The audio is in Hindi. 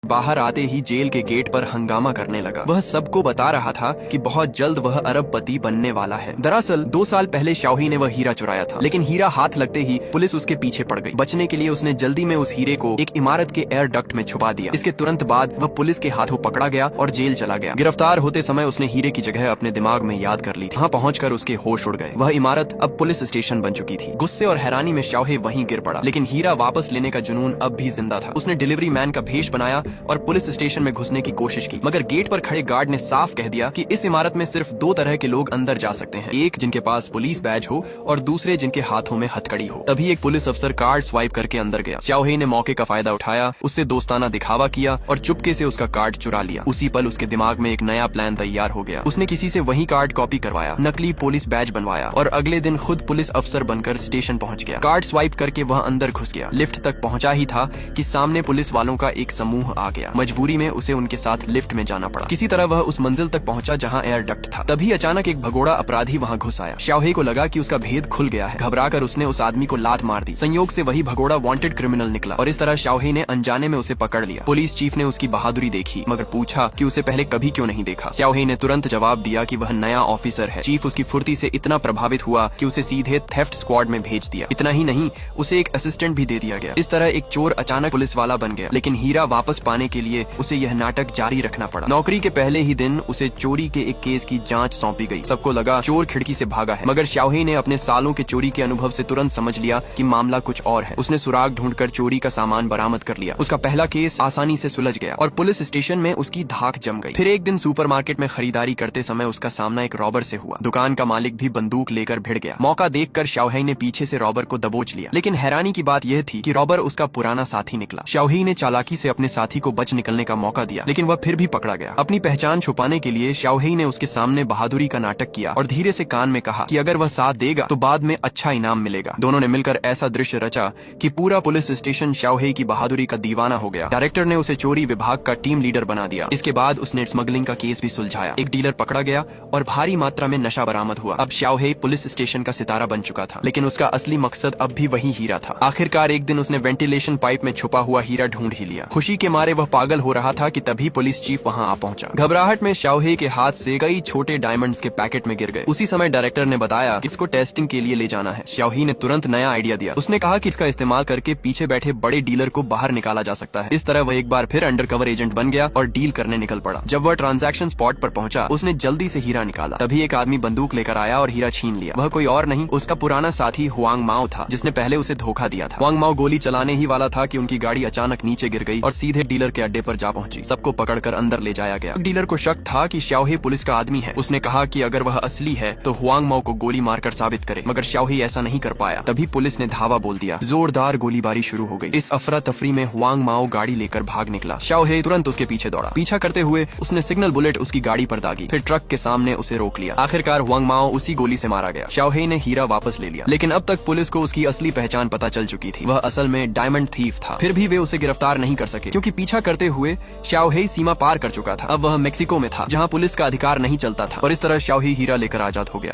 बाहर आते ही जेल के गेट पर हंगामा करने लगा। वह सबको बता रहा था कि बहुत जल्द वह अरबपति बनने वाला है। दरअसल 2 साल पहले शाओही ने वह हीरा चुराया था, लेकिन हीरा हाथ लगते ही पुलिस उसके पीछे पड़ गई। बचने के लिए उसने जल्दी में उस हीरे को एक इमारत के एयर डक्ट में छुपा दिया। इसके तुरंत बाद वह पुलिस के हाथों पकड़ा गया और जेल चला गया। गिरफ्तार होते समय उसने हीरे की जगह अपने दिमाग में याद कर ली थी। वहाँ पहुंचकर उसके होश उड़ गए। वह इमारत अब पुलिस स्टेशन बन चुकी थी। गुस्से और हैरानी में शाओही वहीं गिर पड़ा, लेकिन हीरा वापस लेने का जुनून अब भी जिंदा था। उसने डिलीवरी मैन का भेष बनाया और पुलिस स्टेशन में घुसने की कोशिश की, मगर गेट पर खड़े गार्ड ने साफ कह दिया कि इस इमारत में सिर्फ 2 तरह के लोग अंदर जा सकते हैं, एक जिनके पास पुलिस बैज हो और दूसरे जिनके हाथों में हथकड़ी हो। तभी एक पुलिस अफसर कार्ड स्वाइप करके अंदर गया। शाओही ने मौके का फायदा उठाया, उससे दोस्ताना दिखावा किया और चुपके से उसका कार्ड चुरा लिया। उसी पल उसके दिमाग में एक नया प्लान तैयार हो गया। उसने किसी से वही कार्ड कॉपी करवाया, नकली पुलिस बैज बनवाया और अगले दिन खुद पुलिस अफसर बनकर स्टेशन पहुंच गया। कार्ड स्वाइप करके वह अंदर घुस गया। लिफ्ट तक पहुंचा ही था कि सामने पुलिस वालों का एक समूह आ गया। मजबूरी में उसे उनके साथ लिफ्ट में जाना पड़ा। किसी तरह वह उस मंजिल तक पहुंचा जहां एयर डक्ट था। तभी अचानक एक भगोड़ा अपराधी वहां घुस आया। शाओही को लगा कि उसका भेद खुल गया है। घबराकर उसने उस आदमी को लात मार दी। संयोग से वही भगोड़ा वांटेड क्रिमिनल निकला और इस तरह शाओही ने अनजाने में उसे पकड़ लिया। पुलिस चीफ ने उसकी बहादुरी देखी, मगर पूछा कि उसे पहले कभी क्यों नहीं देखा। शाओही ने तुरंत जवाब दिया कि वह नया ऑफिसर है। चीफ उसकी फुर्ती से इतना प्रभावित हुआ कि उसे सीधे थेफ्ट स्क्वाड में भेज दिया। इतना ही नहीं, उसे एक असिस्टेंट भी दे दिया गया। इस तरह एक चोर अचानक पुलिस वाला बन गया, लेकिन हीरा वापस पाने के लिए उसे यह नाटक जारी रखना पड़ा। नौकरी के पहले ही दिन उसे चोरी के एक केस की जांच सौंपी गई। सबको लगा चोर खिड़की से भागा है, मगर शाओही ने अपने सालों के चोरी के अनुभव से तुरंत समझ लिया कि मामला कुछ और है। उसने सुराग ढूंढकर चोरी का सामान बरामद कर लिया। उसका पहला केस आसानी से सुलझ गया और पुलिस स्टेशन में उसकी धाक जम गई। फिर एक दिन सुपरमार्केट में खरीदारी करते समय उसका सामना एक रॉबर से हुआ। दुकान का मालिक भी बंदूक लेकर भिड़ गया। मौका देखकर शाओही ने पीछे से रॉबर को दबोच लिया, लेकिन हैरानी की बात यह थी कि रॉबर उसका पुराना साथी निकला। शाओही ने चालाकी से अपने साथी को बच निकलने का मौका दिया, लेकिन वह फिर भी पकड़ा गया। अपनी पहचान छुपाने के लिए शाओही ने उसके सामने बहादुरी का नाटक किया और धीरे से कान में कहा कि अगर वह साथ देगा तो बाद में अच्छा इनाम मिलेगा। दोनों ने मिलकर ऐसा दृश्य रचा कि पूरा पुलिस स्टेशन शाओही की बहादुरी का दीवाना हो गया। डायरेक्टर ने उसे चोरी विभाग का टीम लीडर बना दिया। इसके बाद उसने स्मगलिंग का केस भी सुलझाया। एक डीलर पकड़ा गया और भारी मात्रा में नशा बरामद हुआ। अब शाओही पुलिस स्टेशन का सितारा बन चुका था, लेकिन उसका असली मकसद अब भी वही हीरा था। आखिरकार एक दिन उसने वेंटिलेशन पाइप में छुपा हुआ हीरा ढूंढ ही लिया। खुशी के मारे वह पागल हो रहा था कि तभी पुलिस चीफ वहां आ पहुंचा। घबराहट में शाओही के हाथ से कई छोटे डायमंड्स के पैकेट में गिर गए। उसी समय डायरेक्टर ने बताया कि इसको टेस्टिंग के लिए ले जाना है। शाओही ने तुरंत नया आइडिया दिया। उसने कहा कि इसका इस्तेमाल करके पीछे बैठे बड़े डीलर को बाहर निकाला जा सकता है। इस तरह वह एक बार फिर अंडरकवर एजेंट बन गया और डील करने निकल पड़ा। जब वह ट्रांजैक्शन स्पॉट पर पहुंचा, उसने जल्दी से हीरा निकाला। तभी एक आदमी बंदूक लेकर आया और हीरा छीन लिया। वह कोई और नहीं, उसका पुराना साथी हुआंग माओ था, जिसने पहले उसे धोखा दिया था। हुआंग माओ गोली चलाने ही वाला था कि उनकी गाड़ी अचानक नीचे गिर गई और सीधे डीलर के अड्डे पर जा पहुंची। सबको पकड़कर अंदर ले जाया गया। डीलर को शक था कि शाओही पुलिस का आदमी है। उसने कहा कि अगर वह असली है तो हुआंग माओ को गोली मारकर साबित करे, मगर शाओही ऐसा नहीं कर पाया। तभी पुलिस ने धावा बोल दिया। जोरदार गोलीबारी शुरू हो गई। इस अफरा तफरी में हुआंग माओ गाड़ी लेकर भाग निकला। शाओही तुरंत उसके पीछे दौड़ा। पीछा करते हुए उसने सिग्नल बुलेट उसकी गाड़ी पर दागी, फिर ट्रक के सामने उसे रोक लिया। आखिरकार हुआंग माओ उसी गोली से मारा गया। शाओही ने हीरा वापस ले लिया, लेकिन अब तक पुलिस को उसकी असली पहचान पता चल चुकी थी। वह असल में डायमंड थीफ था। फिर भी वे उसे गिरफ्तार नहीं कर सके, क्योंकि पीछा करते हुए शाओही सीमा पार कर चुका था। अब वह मेक्सिको में था, जहाँ पुलिस का अधिकार नहीं चलता था और इस तरह शाओही हीरा लेकर आजाद हो गया।